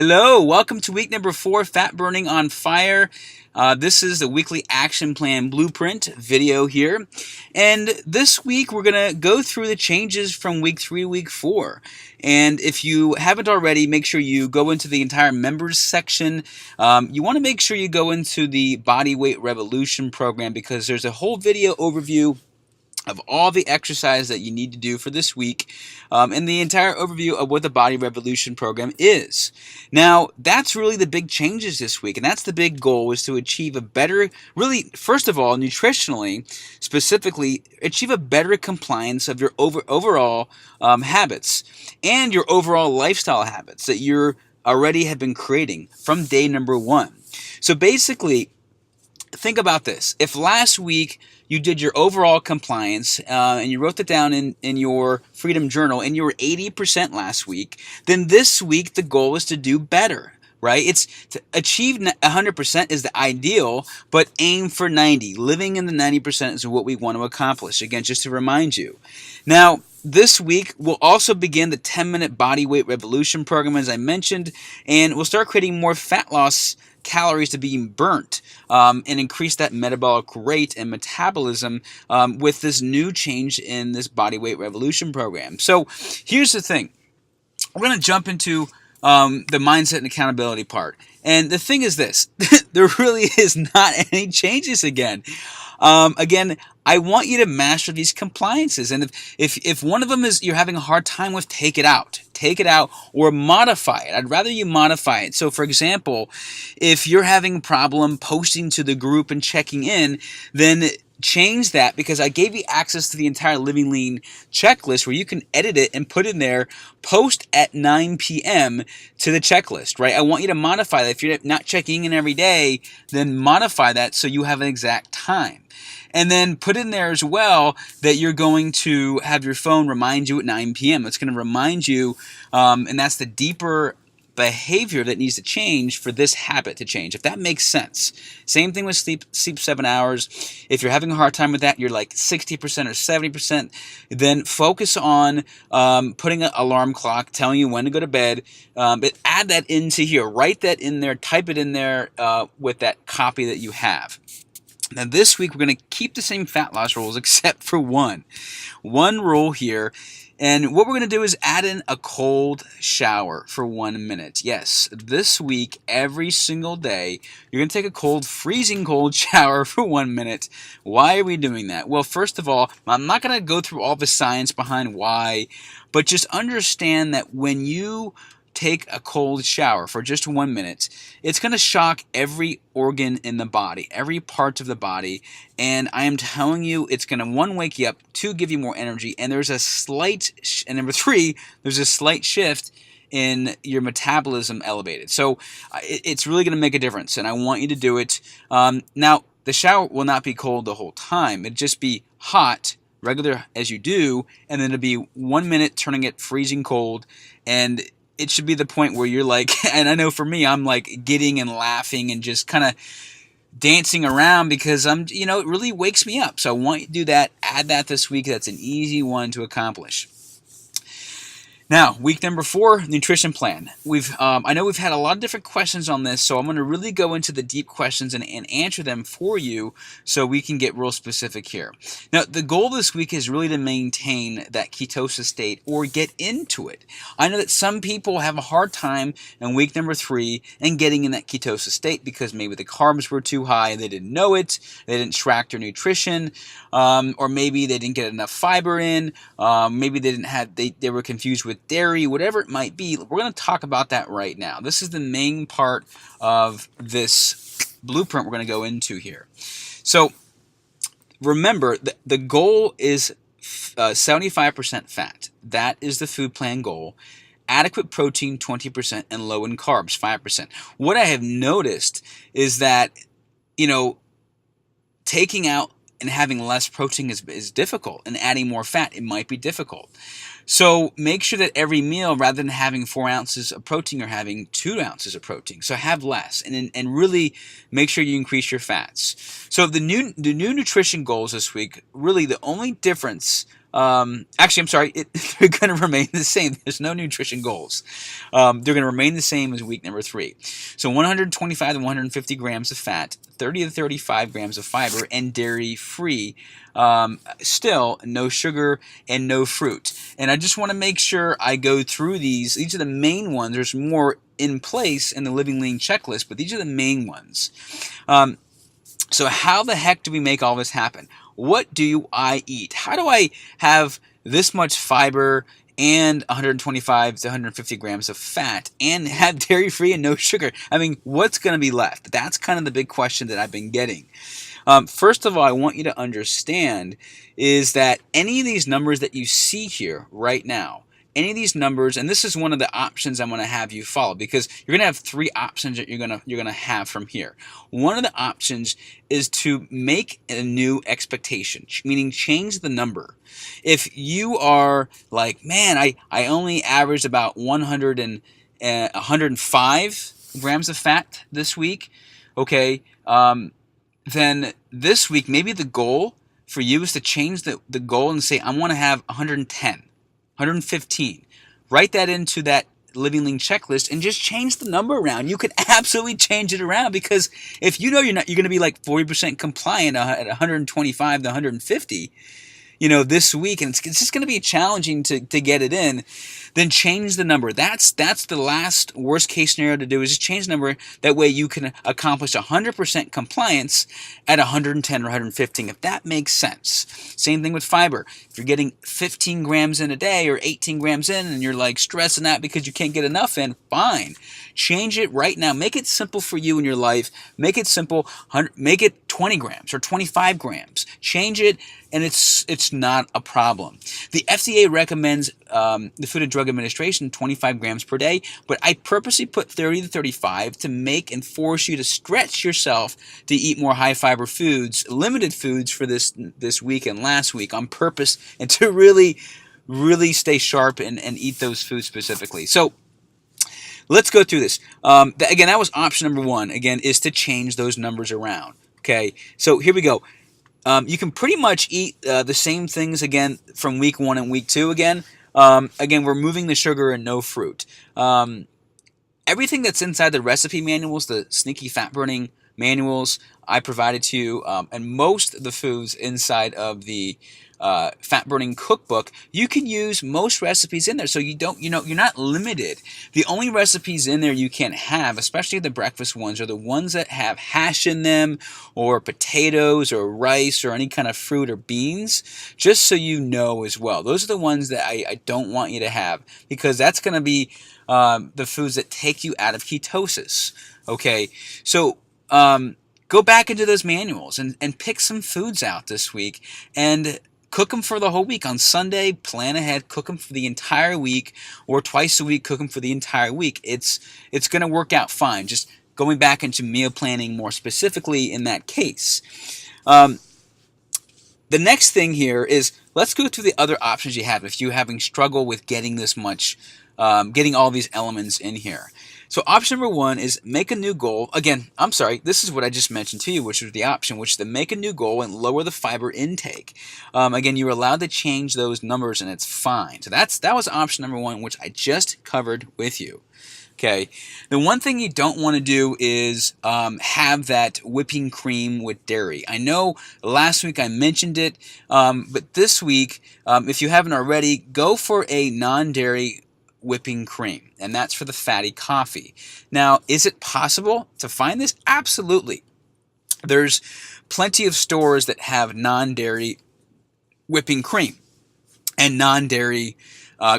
Hello, welcome to week number 4, Fat Burning on Fire. This is the weekly action plan blueprint video here. And this week we're going to go through the changes from week 3 to week 4. And if you haven't already, make sure you go into the entire members section. You want to make sure you go into the Bodyweight Revolution program because there's a whole video overview of all the exercise that you need to do for this week, and the entire overview of what the Body Revolution program is. Now, that's really the big changes this week, and that's the big goal, is to achieve a better, really, first of all, nutritionally, specifically, achieve a better compliance of your overall habits and your overall lifestyle habits that you already have been creating from day number 1. So basically, think about this. If last week you did your overall compliance and you wrote that down in your Freedom Journal and you were 80% last week, then this week the goal is to do better, right? It's to achieve 100% is the ideal, but aim for 90. Living in the 90% is what we want to accomplish. Again, just to remind you. Now, this week, we'll also begin the 10-minute Bodyweight Revolution program, as I mentioned, and we'll start creating more fat loss calories to being burnt and increase that metabolic rate and metabolism with this new change in this Bodyweight Revolution program. So here's the thing. We're going to jump into the mindset and accountability part. And the thing is this. There really is not any changes again. Again, I want you to master these compliances, and if one of them is you're having a hard time with, take it out. Take it out or modify it. I'd rather you modify it. So, for example, if you're having a problem posting to the group and checking in, then change that, because I gave you access to the entire Living Lean checklist where you can edit it and put in there, post at 9 p.m. to the checklist, right? I want you to modify that. If you're not checking in every day, then modify that so you have an exact time. And then put in there as well that you're going to have your phone remind you at 9 p.m. It's going to remind you, and that's the deeper behavior that needs to change for this habit to change, if that makes sense. Same thing with sleep 7 hours. If you're having a hard time with that, you're like 60% or 70%, then focus on putting an alarm clock telling you when to go to bed, but add that into here. Write that in there, type it in there with that copy that you have. Now this week we're going to keep the same fat loss rules except for one rule here. And what we're going to do is add in a cold shower for 1 minute. Yes, this week, every single day, you're going to take a cold, freezing cold shower for 1 minute. Why are we doing that? Well, first of all, I'm not going to go through all the science behind why, but just understand that when you take a cold shower for just 1 minute, it's going to shock every organ in the body, every part of the body, and I am telling you, it's going to, 1, wake you up, 2, give you more energy, and there's a slight, and number 3, there's a slight shift in your metabolism elevated. So it's really going to make a difference, and I want you to do it. Now, the shower will not be cold the whole time. It'll just be hot, regular as you do, and then it'll be 1 minute turning it freezing cold, and it should be the point where you're like, and I know for me, I'm like gidding and laughing and just kind of dancing around because it really wakes me up. So I want you to do that. Add that this week. That's an easy one to accomplish. Now, week number 4, nutrition plan. I know we've had a lot of different questions on this, so I'm going to really go into the deep questions and answer them for you so we can get real specific here. Now, the goal this week is really to maintain that ketosis state or get into it. I know that some people have a hard time in week number 3 and getting in that ketosis state because maybe the carbs were too high and they didn't know it, they didn't track their nutrition, or maybe they didn't get enough fiber in, maybe they were confused with dairy, whatever it might be. We're going to talk about that right now. This is the main part of this blueprint we're going to go into here. So remember, the goal is 75% fat. That is the food plan goal. Adequate protein, 20%, and low in carbs, 5%. What I have noticed is that, taking out and having less protein is difficult, and adding more fat, it might be difficult. So make sure that every meal, rather than having 4 ounces of protein, you're having 2 ounces of protein. So have less, and really make sure you increase your fats. So the new nutrition goals this week, really the only difference Actually, I'm sorry, they're going to remain the same. There's no nutrition goals. They're going to remain the same as week number 3. So 125 to 150 grams of fat, 30 to 35 grams of fiber, and dairy-free. Still, no sugar and no fruit. And I just want to make sure I go through these. These are the main ones. There's more in place in the Living Lean checklist, but these are the main ones. So how the heck do we make all this happen? What do I eat? How do I have this much fiber and 125 to 150 grams of fat and have dairy-free and no sugar? I mean, what's going to be left? That's kind of the big question that I've been getting. First of all, I want you to understand is that any of these numbers that you see here right now, any of these numbers, and this is one of the options I'm going to have you follow, because you're going to have 3 options that you're going to have from here. One of the options is to make a new expectation, meaning change the number. If you are like, man, I only averaged about 105 grams of fat this week, okay, then this week maybe the goal for you is to change the goal and say, I want to have 110. 115. Write that into that Living Lean checklist and just change the number around. You can absolutely change it around, because if you know you're going to be like 40% compliant at 125 to 150, this week, and it's just going to be challenging to get it in, then change the number. That's the last worst case scenario to do, is just change the number. That way you can accomplish 100% compliance at 110 or 115, if that makes sense. Same thing with fiber. If you're getting 15 grams in a day or 18 grams in and you're like stressing out because you can't get enough in, fine. Change it right now. Make it simple for you in your life. Make it simple. Make it 20 grams or 25 grams. Change it, and it's not a problem. The FDA recommends the Food and Drug Administration 25 grams per day, but I purposely put 30 to 35 to make and force you to stretch yourself to eat more high fiber foods, limited foods for this week and last week on purpose, and to really stay sharp and eat those foods specifically. So let's go through this. Again, that was option number 1, again, is to change those numbers around. Okay, so here we go. You can pretty much eat the same things again from week 1 and week 2 again. Again, we're removing the sugar and no fruit. Everything that's inside the recipe manuals, the sneaky fat burning manuals I provided to you, and most of the foods inside of the fat burning cookbook, you can use most recipes in there, so you're not limited. The only recipes in there you can't have, especially the breakfast ones, are the ones that have hash in them, or potatoes, or rice, or any kind of fruit or beans, just so you know as well. Those are the ones that I don't want you to have, because that's going to be the foods that take you out of ketosis. Okay, so go back into those manuals and pick some foods out this week and cook them for the whole week. On Sunday, plan ahead, cook them for the entire week, or twice a week, cook them for the entire week. It's going to work out fine. Just going back into meal planning more specifically in that case. The next thing here is, let's go through the other options you have if you're having struggle with getting this much, getting all these elements in here. So option number 1 is make a new goal. Again, I'm sorry, this is what I just mentioned to you, which was the option, which is to make a new goal and lower the fiber intake. Again, you're allowed to change those numbers, and it's fine. So that was option number 1, which I just covered with you. Okay, the one thing you don't want to do is have that whipping cream with dairy. I know last week I mentioned it, but this week, if you haven't already, go for a non-dairy whipping cream, and that's for the fatty coffee. Now, is it possible to find this? Absolutely. There's plenty of stores that have non-dairy whipping cream and non-dairy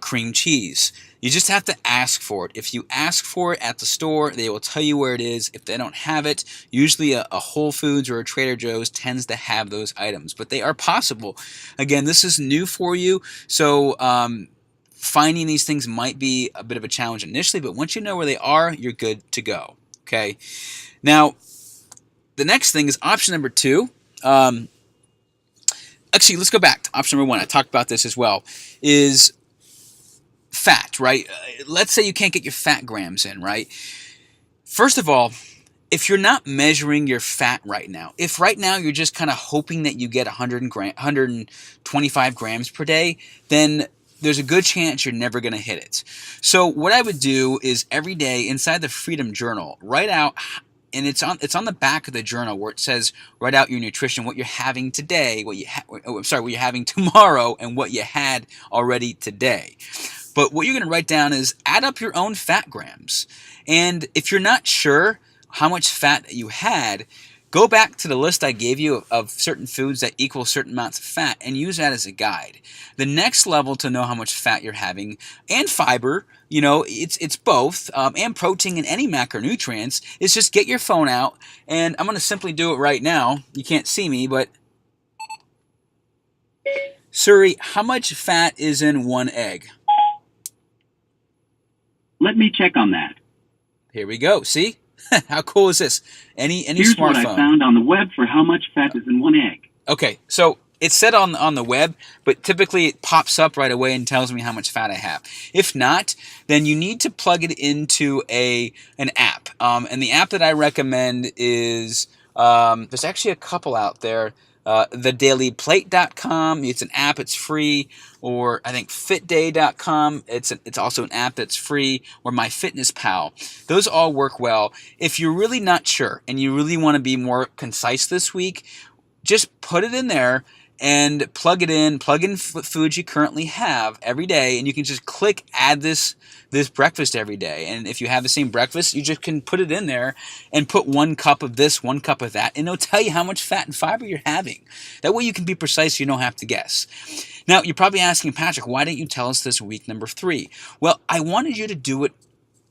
cream cheese. You just have to ask for it. If you ask for it at the store, they will tell you where it is. If they don't have it, usually a Whole Foods or a Trader Joe's tends to have those items, but they are possible. Again, this is new for you, so finding these things might be a bit of a challenge initially, but once you know where they are, you're good to go. Okay. Now, the next thing is option number 2. Actually, let's go back to option number 1. I talked about this as well. Is fat, right? Let's say you can't get your fat grams in, right? First of all, if you're not measuring your fat right now, if right now you're just kind of hoping that you get 125 grams per day, then there's a good chance you're never going to hit it. So what I would do is every day inside the Freedom Journal, write out, and it's on the back of the journal where it says write out your nutrition, what you're having today, what you're having tomorrow, and what you had already today. But what you're going to write down is add up your own fat grams. And if you're not sure how much fat that you had, go back to the list I gave you of certain foods that equal certain amounts of fat and use that as a guide. The next level to know how much fat you're having, and fiber, it's both, and protein and any macronutrients, is just get your phone out, and I'm going to simply do it right now. You can't see me, but Siri, how much fat is in one egg? Let me check on that. Here we go. See? How cool is this? Any Here's smartphone. Here's what I found on the web for how much fat is in one egg. Okay, so it's said on the web, but typically it pops up right away and tells me how much fat I have. If not, then you need to plug it into an app. And the app that I recommend is, there's actually a couple out there. thedailyplate.com, it's an app, it's free, or I think fitday.com, it's also an app that's free, or MyFitnessPal. Those all work well. If you're really not sure and you really want to be more concise this week, just put it in there and plug in foods you currently have every day, and you can just click add this breakfast every day. And if you have the same breakfast, you just can put it in there and put 1 cup of this, 1 cup of that, and it'll tell you how much fat and fiber you're having. That way you can be precise, you don't have to guess. Now, you're probably asking, Patrick, why didn't you tell us this week number 3? Well, I wanted you to do it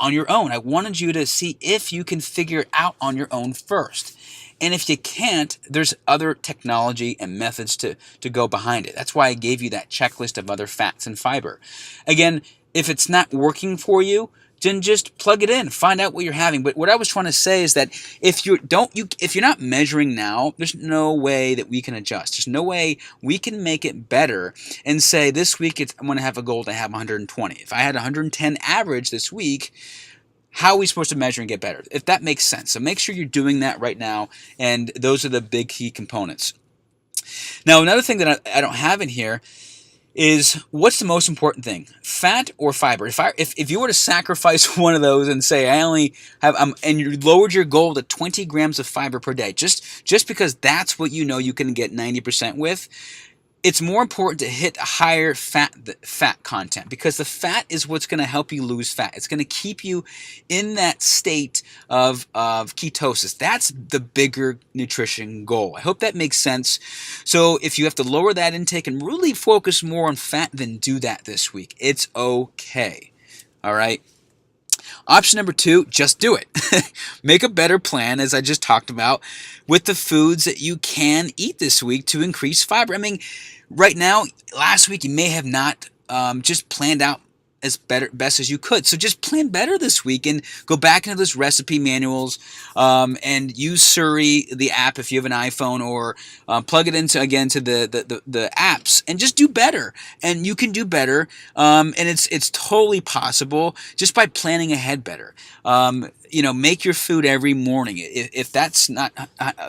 on your own. I wanted you to see if you can figure it out on your own first. And if you can't, there's other technology and methods to go behind it. That's why I gave you that checklist of other fats and fiber. Again, if it's not working for you, then just plug it in, find out what you're having. But what I was trying to say is that if you're not measuring now, there's no way that we can adjust. There's no way we can make it better and say this week I'm going to have a goal to have 120. If I had 110 average this week, how are we supposed to measure and get better? If that makes sense. So make sure you're doing that right now, and those are the big key components. Now, another thing that I don't have in here is what's the most important thing, fat or fiber? If you were to sacrifice one of those and say I only have and you lowered your goal to 20 grams of fiber per day, just because that's what you can get 90% with, it's more important to hit a higher fat content, because the fat is what's going to help you lose fat. It's going to keep you in that state of ketosis. That's the bigger nutrition goal. I hope that makes sense. So if you have to lower that intake and really focus more on fat, then do that this week. It's okay. All right. Option number 2, just do it. Make a better plan, as I just talked about, with the foods that you can eat this week to increase fiber. I mean, right now, last week you may have not just planned out as best as you could. So just plan better this week and go back into those recipe manuals and use Siri, the app, if you have an iPhone, or plug it into the apps, and just do better. And you can do better, and it's totally possible just by planning ahead better. Make your food every morning. If that's not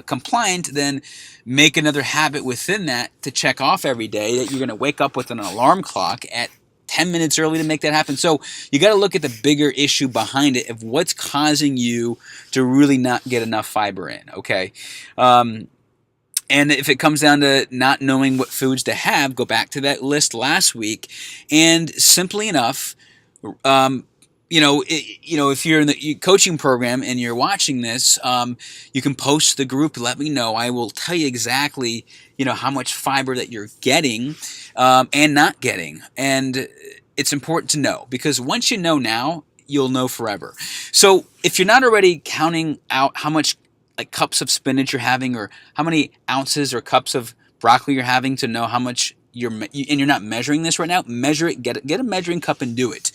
compliant, then make another habit within that to check off every day that you're going to wake up with an alarm clock at 10 minutes early to make that happen. So you got to look at the bigger issue behind it of what's causing you to really not get enough fiber in, okay? And if it comes down to not knowing what foods to have, go back to that list last week, and simply enough, if you're in the coaching program and you're watching this, you can post to the group, let me know. I will tell you exactly, how much fiber that you're getting and not getting. And it's important to know, because once you know now, you'll know forever. So if you're not already counting out how much cups of spinach you're having, or how many ounces or cups of broccoli you're having to know how much and you're not measuring this right now, measure it, get a measuring cup and do it.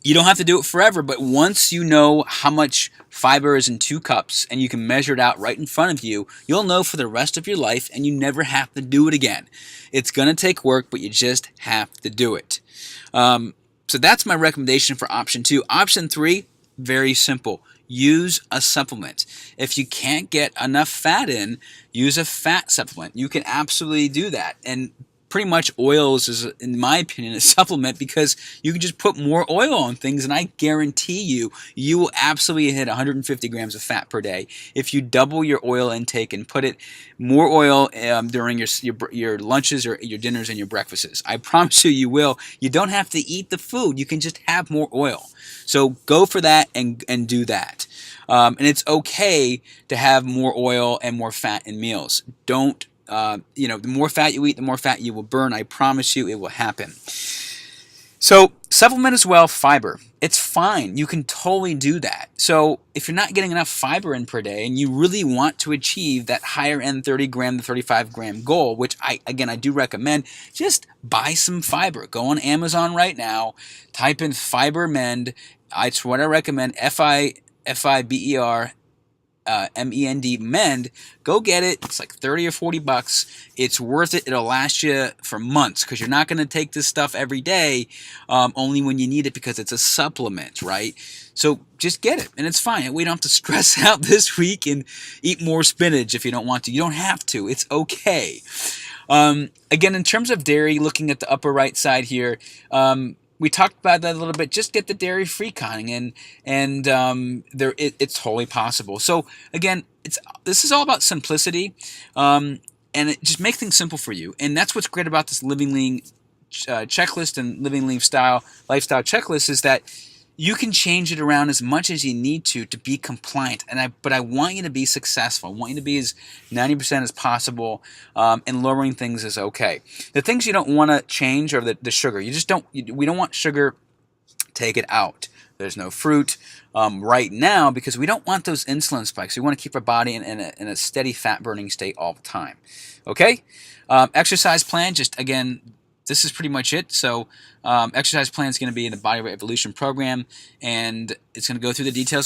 You don't have to do it forever, but once you know how much fiber is in 2 cups and you can measure it out right in front of you, you'll know for the rest of your life, and you never have to do it again. It's going to take work, but you just have to do it. So that's my recommendation for option 2. Option 3, very simple. Use a supplement. If you can't get enough fat in, use a fat supplement. You can absolutely do that. And pretty much oils is, in my opinion, a supplement because you can just put more oil on things, and I guarantee you, you will absolutely hit 150 grams of fat per day if you double your oil intake and put it more oil during your lunches or your dinners and your breakfasts. I promise you, you will. You don't have to eat the food. You can just have more oil. So go for that and do that. And it's okay to have more oil and more fat in meals. Don't the more fat you eat, the more fat you will burn. I promise you it will happen. So supplement as well, fiber. It's fine. You can totally do that. So if you're not getting enough fiber in per day and you really want to achieve that higher end 30 gram to 35 gram goal, which I do recommend, just buy some fiber. Go on Amazon right now, type in Fiber Mend. It's what I recommend, Fiber MEND, Mend. Go get it. It's like 30 or 40 bucks. It's worth it. It'll last you for months because you're not going to take this stuff every day, only when you need it because it's a supplement, right? So just get it, and it's fine. We don't have to stress out this week and eat more spinach if you don't want to. You don't have to. It's okay. Again, in terms of dairy, looking at the upper right side here, we talked about that a little bit. Just get the dairy-free kind, and it's totally possible. So again, this is all about simplicity, and it just make things simple for you. And that's what's great about this Living Lean checklist and Living Lean lifestyle checklist is that you can change it around as much as you need to be compliant. But I want you to be successful. I want you to be as 90% as possible, and lowering things is okay. The things you don't want to change are the sugar. We don't want sugar. Take it out. There's no fruit right now because we don't want those insulin spikes. We want to keep our body in a steady fat burning state all the time. Okay? Exercise plan, just again, this is pretty much it. So exercise plan is going to be in the Bodyweight Evolution program, and it's going to go through the details on